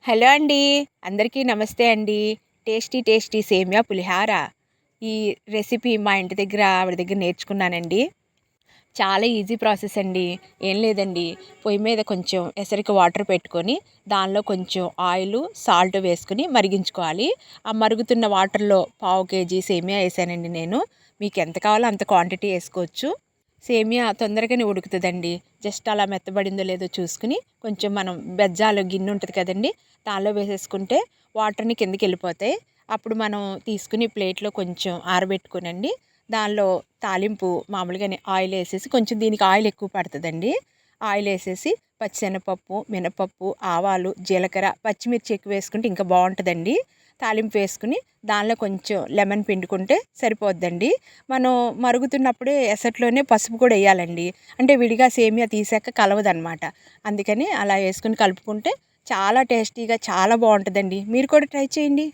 Hello అండి. అందరికీ నమస్తే అండి. టేస్టీ టేస్టీ సేమియా పులిహార. ఈ రెసిపీ మా ఇంటి దగ్గర ఆవిడ దగ్గర నేర్చుకున్నానండి. చాలా ఈజీ ప్రాసెస్ అండి. ఏం లేదండి, పొయ్యి మీద కొంచెం ఎసరికి వాటర్ పెట్టుకొని దానిలో కొంచెం ఆయిలు, సాల్ట్ వేసుకొని మరిగించుకోవాలి. ఆ మరుగుతున్న వాటర్‌లో పావు కేజీ సేమియా ఏసానండి నేను. మీకు ఎంత కావాలో అంత క్వాంటిటీ ఏసుకోవచ్చు. సేమియా తొందరగానే ఉడుకుతదండి. జస్ట్ అలా మెత్తబడిందో లేదో చూసుకొని కొంచెం మనం బెజ్జాలు గిన్నె ఉంటది కదండీ! దానిలో వేసేసుకుంటే వాటర్‌ని కిందకెళ్ళిపోతాయి. అప్పుడు మనం తీసుకుని ప్లేట్‌లో కొంచెం ఆరబెట్టుకొనండి. దానిలో తాలింపు మామూలుగానే ఆయిలేసేసి, కొంచెం దీనికి ఆయిల్ ఎక్కువ పడతదండి. ఆయిలేసేసి పచ్చిశనగపప్పు, మినపప్పు, ఆవాలు, జీలకర్ర, పచ్చిమిర్చి ఎక్కువ వేసుకుంటే ఇంకా బావుంటదండి. తాలింపు వేసుకొని దానిలో కొంచెం లెమన్ పిండుకుంటే సరిపోద్దండి. మనం మరుగుతున్నప్పుడే ఎసట్లోనే పసుపు కూడా ఎయ్యాలండి. అంటే విడిగా సేమియా తీసాక కలవదనమాట. అందుకని అలా వేసుకొని కలుపుకుంటే చాలా టేస్టీగా చాలా బావుంటదండి. మీరు కూడా ట్రై చేయండి.